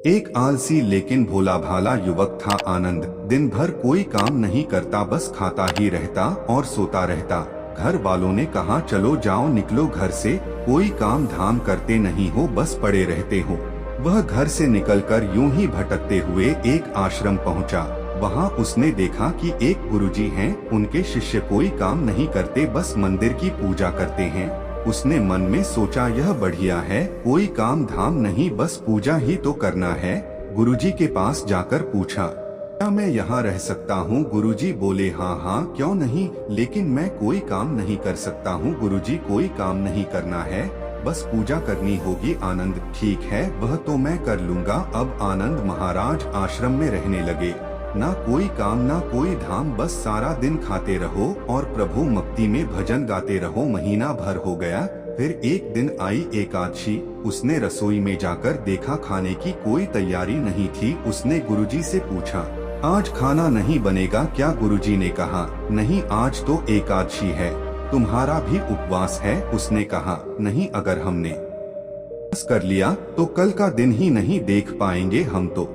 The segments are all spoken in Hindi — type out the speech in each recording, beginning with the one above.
एक आलसी लेकिन भोला भाला युवक था आनंद। दिन भर कोई काम नहीं करता, बस खाता ही रहता और सोता रहता। घर वालों ने कहा चलो जाओ निकलो घर से, कोई काम धाम करते नहीं हो, बस पड़े रहते हो। वह घर से निकलकर यूं ही भटकते हुए एक आश्रम पहुंचा। वहां उसने देखा कि एक गुरुजी हैं, उनके शिष्य कोई काम नहीं करते, बस मंदिर की पूजा करते हैं। उसने मन में सोचा यह बढ़िया है, कोई काम धाम नहीं, बस पूजा ही तो करना है। गुरुजी के पास जाकर पूछा क्या मैं यहाँ रह सकता हूँ? गुरुजी बोले हाँ हाँ क्यों नहीं, लेकिन मैं कोई काम नहीं कर सकता हूँ। गुरुजी कोई काम नहीं करना है, बस पूजा करनी होगी। आनंद ठीक है वह तो मैं कर लूँगा। अब आनंद महाराज आश्रम में रहने लगे। ना कोई काम ना कोई धाम, बस सारा दिन खाते रहो और प्रभु मक्ति में भजन गाते रहो। महीना भर हो गया। फिर एक दिन आई एकादशी। उसने रसोई में जाकर देखा खाने की कोई तैयारी नहीं थी। उसने गुरुजी से पूछा आज खाना नहीं बनेगा क्या? गुरुजी ने कहा नहीं, आज तो एकादशी है, तुम्हारा भी उपवास है। उसने कहा नहीं, अगर हमने उपवास कर लिया तो कल का दिन ही नहीं देख पाएंगे, हम तो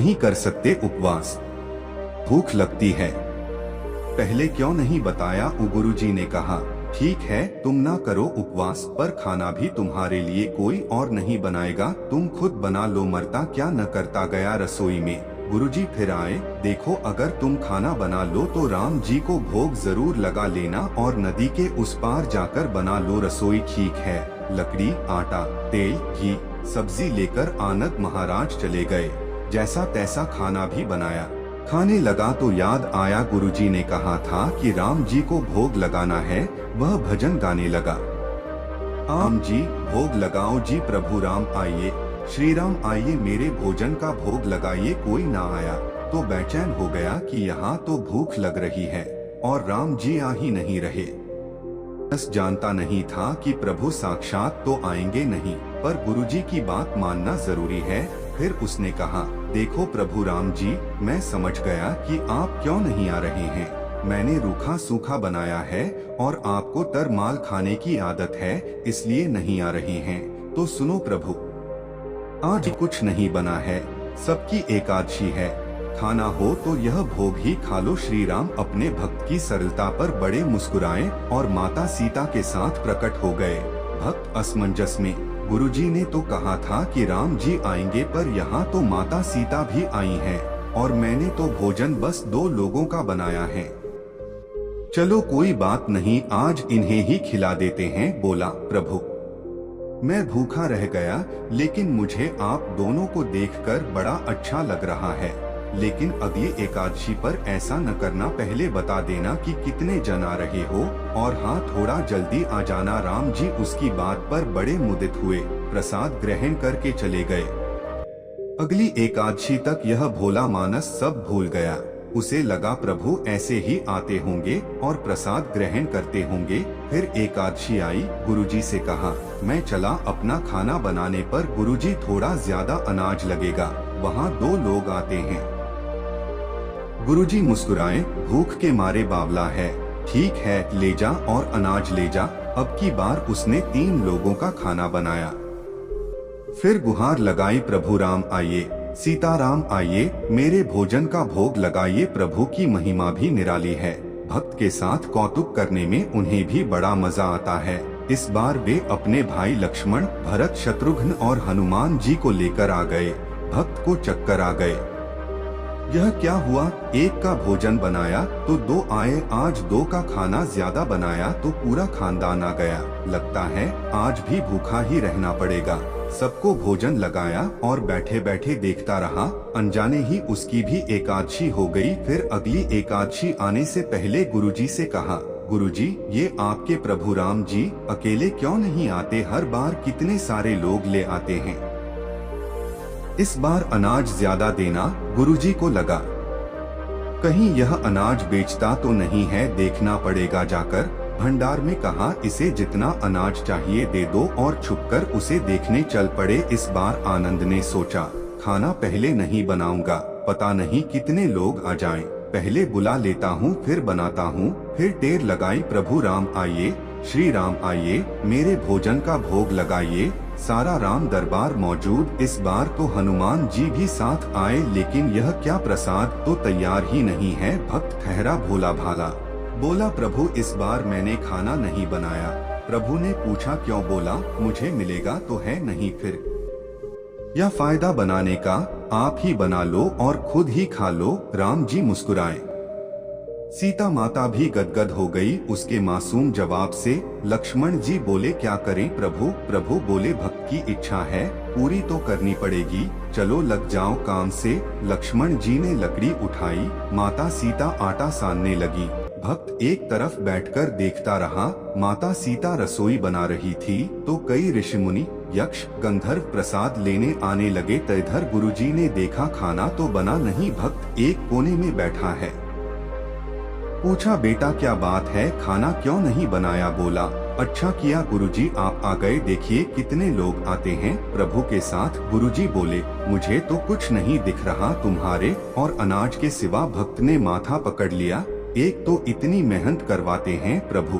नहीं कर सकते उपवास, भूख लगती है। पहले क्यों नहीं बताया? गुरुजी ने कहा ठीक है तुम ना करो उपवास, पर खाना भी तुम्हारे लिए कोई और नहीं बनाएगा, तुम खुद बना लो। मरता क्या न करता गया रसोई में। गुरुजी फिर आए, देखो अगर तुम खाना बना लो तो राम जी को भोग जरूर लगा लेना और नदी के उस पार जाकर बना लो रसोई। ठीक है। लकड़ी, आटा, तेल, घी, सब्जी लेकर आनंद महाराज चले गए। जैसा तैसा खाना भी बनाया। खाने लगा तो याद आया गुरुजी ने कहा था कि राम जी को भोग लगाना है। वह भजन गाने लगा। राम जी भोग लगाओ जी, प्रभु राम आइए, श्री राम आइए, मेरे भोजन का भोग लगाइए। कोई ना आया तो बेचैन हो गया कि यहाँ तो भूख लग रही है और राम जी आ ही नहीं रहे। बस जानता नहीं था कि प्रभु साक्षात तो आएंगे नहीं, पर गुरुजी की बात मानना जरूरी है। फिर उसने कहा देखो प्रभु राम जी, मैं समझ गया कि आप क्यों नहीं आ रहे हैं। मैंने रूखा सूखा बनाया है और आपको तरमाल खाने की आदत है, इसलिए नहीं आ रहे हैं। तो सुनो प्रभु, आज कुछ नहीं बना है, सबकी एकादशी है, खाना हो तो यह भोग ही खा लो। श्री राम अपने भक्त की सरलता पर बड़े मुस्कुराए और माता सीता के साथ प्रकट हो गए। भक्त असमंजस में, गुरुजी ने तो कहा था कि राम जी आएंगे, पर यहाँ तो माता सीता भी आई हैं और मैंने तो भोजन बस 2 लोगों का बनाया है। चलो कोई बात नहीं, आज इन्हें ही खिला देते हैं। बोला प्रभु मैं भूखा रह गया, लेकिन मुझे आप दोनों को देखकर बड़ा अच्छा लग रहा है, लेकिन अगली एकादशी पर ऐसा न करना, पहले बता देना कि कितने जन आ रहे हो, और हाँ थोड़ा जल्दी आ जाना। राम जी उसकी बात पर बड़े मुदित हुए, प्रसाद ग्रहण करके चले गए। अगली एकादशी तक यह भोला मानस सब भूल गया। उसे लगा प्रभु ऐसे ही आते होंगे और प्रसाद ग्रहण करते होंगे। फिर एकादशी आई, गुरुजी से कहा मैं चला अपना खाना बनाने, पर गुरुजी थोड़ा ज्यादा अनाज लगेगा, वहाँ 2 लोग आते हैं। गुरुजी मुस्कुराए, भूख के मारे बावला है, ठीक है ले जा और अनाज ले जा। अब की बार उसने 3 लोगों का खाना बनाया। फिर गुहार लगाई, प्रभु राम आइए, सीताराम आइए, मेरे भोजन का भोग लगाइए। प्रभु की महिमा भी निराली है, भक्त के साथ कौतुक करने में उन्हें भी बड़ा मजा आता है। इस बार वे अपने भाई लक्ष्मण, भरत, शत्रुघ्न और हनुमान जी को लेकर आ गए। भक्त को चक्कर आ गए, यह क्या हुआ, एक का भोजन बनाया तो 2 आए, आज 2 का खाना ज्यादा बनाया तो पूरा खानदान आ गया, लगता है आज भी भूखा ही रहना पड़ेगा। सबको भोजन लगाया और बैठे बैठे देखता रहा, अनजाने ही उसकी भी एकादशी हो गई। फिर अगली एकादशी आने से पहले गुरुजी से कहा गुरुजी ये आपके प्रभु राम जी अकेले क्यों नहीं आते, हर बार कितने सारे लोग ले आते हैं। इस बार अनाज ज्यादा देना। गुरुजी को लगा कहीं यह अनाज बेचता तो नहीं है, देखना पड़ेगा जाकर। भंडार में कहा इसे जितना अनाज चाहिए दे दो और छुपकर उसे देखने चल पड़े। इस बार आनंद ने सोचा खाना पहले नहीं बनाऊंगा, पता नहीं कितने लोग आ जाएं, पहले बुला लेता हूँ फिर बनाता हूँ। फिर टेर लगाई, प्रभु राम आइए, श्री राम आइए, मेरे भोजन का भोग लगाइए। सारा राम दरबार मौजूद। इस बार तो हनुमान जी भी साथ आए, लेकिन यह क्या प्रसाद तो तैयार ही नहीं है। भक्त ठहरा भोला भाला, बोला प्रभु इस बार मैंने खाना नहीं बनाया। प्रभु ने पूछा क्यों? बोला मुझे मिलेगा तो है नहीं फिर यह फायदा बनाने का, आप ही बना लो और खुद ही खा लो। राम जी मुस्कुराए, सीता माता भी गदगद हो गई उसके मासूम जवाब से। लक्ष्मण जी बोले क्या करें प्रभु? प्रभु बोले भक्त की इच्छा है पूरी तो करनी पड़ेगी, चलो लग जाओ काम से। लक्ष्मण जी ने लकड़ी उठाई, माता सीता आटा सानने लगी। भक्त एक तरफ बैठकर देखता रहा। माता सीता रसोई बना रही थी तो कई ऋषि मुनि यक्ष गंधर्व प्रसाद लेने आने लगे। इधर गुरुजी ने देखा खाना तो बना नहीं, भक्त एक कोने में बैठा है। पूछा बेटा क्या बात है, खाना क्यों नहीं बनाया? बोला अच्छा किया गुरुजी आप आ गए, देखिए कितने लोग आते हैं प्रभु के साथ। गुरुजी बोले मुझे तो कुछ नहीं दिख रहा तुम्हारे और अनाज के सिवा। भक्त ने माथा पकड़ लिया, एक तो इतनी मेहनत करवाते हैं प्रभु,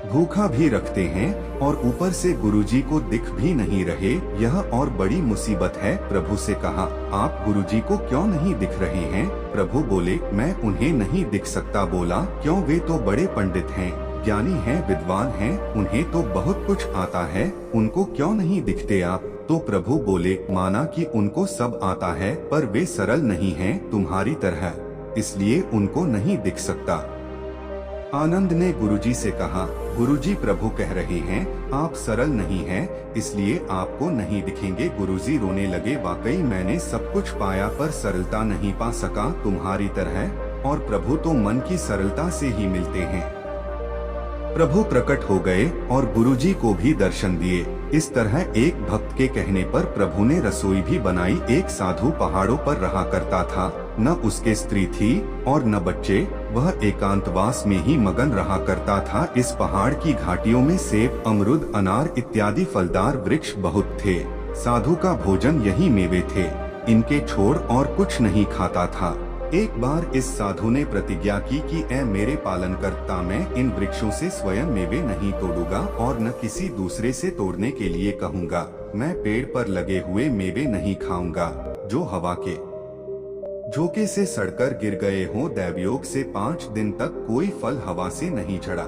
भूखा भी रखते हैं और ऊपर से गुरुजी को दिख भी नहीं रहे, यह और बड़ी मुसीबत है। प्रभु से कहा आप गुरुजी को क्यों नहीं दिख रहे हैं? प्रभु बोले मैं उन्हें नहीं दिख सकता। बोला क्यों? वे तो बड़े पंडित हैं, ज्ञानी हैं, विद्वान हैं, उन्हें तो बहुत कुछ आता है, उनको क्यों नहीं दिखते आप? तो प्रभु बोले माना कि उनको सब आता है पर वे सरल नहीं हैं तुम्हारी तरह, इसलिए उनको नहीं दिख सकता। आनंद ने गुरुजी से कहा गुरुजी प्रभु कह रहे हैं आप सरल नहीं हैं, इसलिए आपको नहीं दिखेंगे। गुरुजी रोने लगे, वाकई मैंने सब कुछ पाया पर सरलता नहीं पा सका तुम्हारी तरह, और प्रभु तो मन की सरलता से ही मिलते हैं। प्रभु प्रकट हो गए और गुरुजी को भी दर्शन दिए। इस तरह एक भक्त के कहने पर प्रभु ने रसोई भी बनाई। एक साधु पहाड़ों पर रहा करता था, न उसके स्त्री थी और न बच्चे, वह एकांतवास में ही मगन रहा करता था। इस पहाड़ की घाटियों में सेब, अमरूद, अनार इत्यादि फलदार वृक्ष बहुत थे। साधु का भोजन यही मेवे थे, इनके छोड़ और कुछ नहीं खाता था। एक बार इस साधु ने प्रतिज्ञा की कि ऐ मेरे पालनकर्ता, मैं इन वृक्षों से स्वयं मेवे नहीं तोड़ूंगा और न किसी दूसरे से तोड़ने के लिए कहूँगा। मैं पेड़ पर लगे हुए मेवे नहीं खाऊंगा जो हवा के झोंके से सड़कर गिर गए हों। दैवयोग से 5 दिन तक कोई फल हवा से नहीं झड़ा।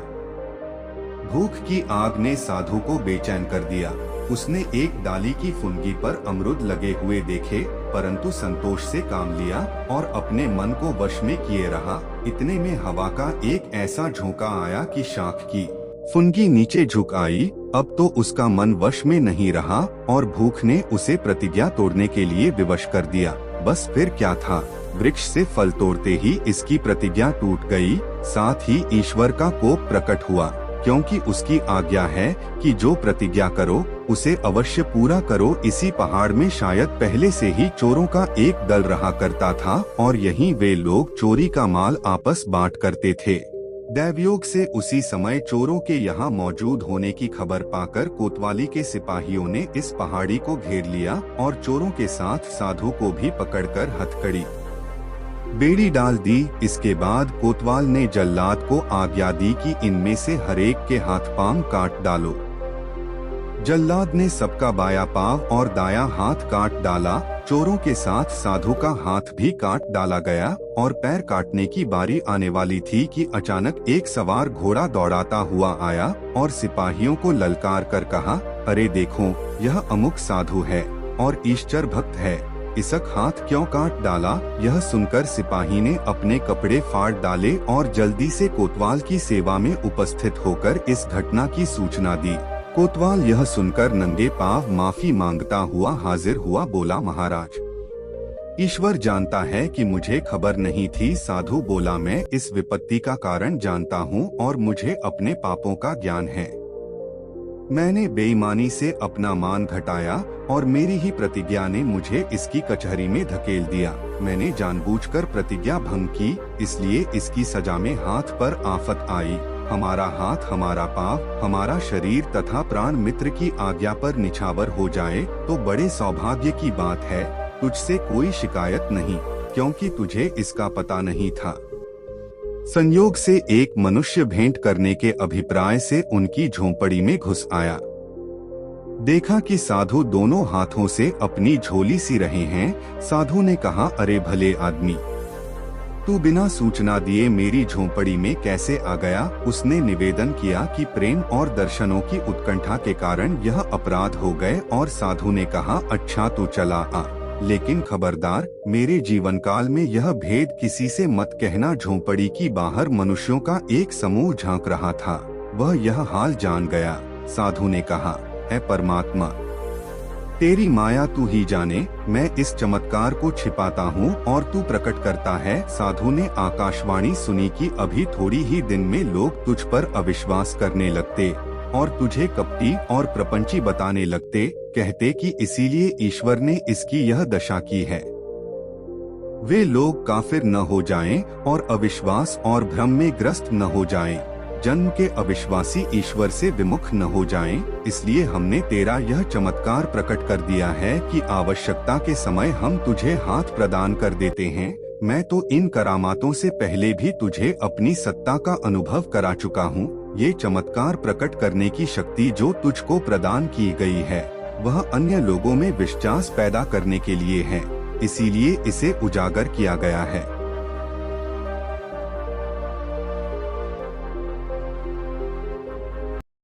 भूख की आग ने साधु को बेचैन कर दिया। उसने एक डाली की फुनगी पर अमरूद लगे हुए देखे, परंतु संतोष से काम लिया और अपने मन को वश में किए रहा। इतने में हवा का एक ऐसा झोंका आया कि शाख की फुनगी नीचे झुक आई। अब तो उसका मन वश में नहीं रहा और भूख ने उसे प्रतिज्ञा तोड़ने के लिए विवश कर दिया। बस फिर क्या था, वृक्ष से फल तोड़ते ही इसकी प्रतिज्ञा टूट गई। साथ ही ईश्वर का कोप प्रकट हुआ, क्योंकि उसकी आज्ञा है कि जो प्रतिज्ञा करो उसे अवश्य पूरा करो। इसी पहाड़ में शायद पहले से ही चोरों का एक दल रहा करता था और यहीं वे लोग चोरी का माल आपस बांट करते थे। दैवयोग से उसी समय चोरों के यहाँ मौजूद होने की खबर पाकर कोतवाली के सिपाहियों ने इस पहाड़ी को घेर लिया और चोरों के साथ साधु को भी पकड़कर हथकड़ी बेड़ी डाल दी। इसके बाद कोतवाल ने जल्लाद को आज्ञा दी कि इनमें से हरेक के हाथ पांव काट डालो। जल्लाद ने सबका बाया पांव और दाया हाथ काट डाला। चोरों के साथ साधु का हाथ भी काट डाला गया और पैर काटने की बारी आने वाली थी कि अचानक एक सवार घोड़ा दौड़ाता हुआ आया और सिपाहियों को ललकार कर कहा, अरे देखो, यह अमुक साधु है और ईश्वर भक्त है, इसक हाथ क्यों काट डाला? यह सुनकर सिपाही ने अपने कपड़े फाड़ डाले और जल्दी से कोतवाल की सेवा में उपस्थित होकर इस घटना की सूचना दी। कोतवाल यह सुनकर नंगे पांव माफी मांगता हुआ हाजिर हुआ। बोला, महाराज, ईश्वर जानता है कि मुझे खबर नहीं थी। साधु बोला, मैं इस विपत्ति का कारण जानता हूँ और मुझे अपने पापों का ज्ञान है। मैंने बेईमानी से अपना मान घटाया और मेरी ही प्रतिज्ञा ने मुझे इसकी कचहरी में धकेल दिया। मैंने जानबूझकर प्रतिज्ञा भंग की, इसलिए इसकी सजा में हाथ पर आफत आई। हमारा हाथ, हमारा पांव, हमारा शरीर तथा प्राण मित्र की आज्ञा पर निछावर हो जाए तो बड़े सौभाग्य की बात है। तुझसे कोई शिकायत नहीं, क्योंकि तुझे इसका पता नहीं था। संयोग से एक मनुष्य भेंट करने के अभिप्राय से उनकी झोंपड़ी में घुस आया। देखा कि साधु दोनों हाथों से अपनी झोली सी रहे हैं। साधु ने कहा, अरे भले आदमी, तू बिना सूचना दिए मेरी झोंपड़ी में कैसे आ गया? उसने निवेदन किया कि प्रेम और दर्शनों की उत्कंठा के कारण यह अपराध हो गए। और साधु ने कहा, अच्छा तू चला आ, लेकिन खबरदार, मेरे जीवन काल में यह भेद किसी से मत कहना। झोंपड़ी की बाहर मनुष्यों का एक समूह झांक रहा था। वह यह हाल जान गया। साधु ने कहा, ऐ परमात्मा, तेरी माया तू ही जाने, मैं इस चमत्कार को छिपाता हूँ और तू प्रकट करता है। साधु ने आकाशवाणी सुनी कि अभी थोड़ी ही दिन में लोग तुझ पर अविश्वास करने लगते और तुझे कपटी और प्रपंची बताने लगते। कहते कि इसीलिए ईश्वर ने इसकी यह दशा की है। वे लोग काफिर न हो जाएं और अविश्वास और भ्रम में ग्रस्त न हो जाएं। जन्म के अविश्वासी ईश्वर से विमुख न हो जाएं। इसलिए हमने तेरा यह चमत्कार प्रकट कर दिया है कि आवश्यकता के समय हम तुझे हाथ प्रदान कर देते हैं। मैं तो इन करामातों से पहले भी तुझे अपनी सत्ता का अनुभव करा चुका हूँ। ये चमत्कार प्रकट करने की शक्ति जो तुझको प्रदान की गई है, वह अन्य लोगों में विश्वास पैदा करने के लिए है। इसीलिए इसे उजागर किया गया है।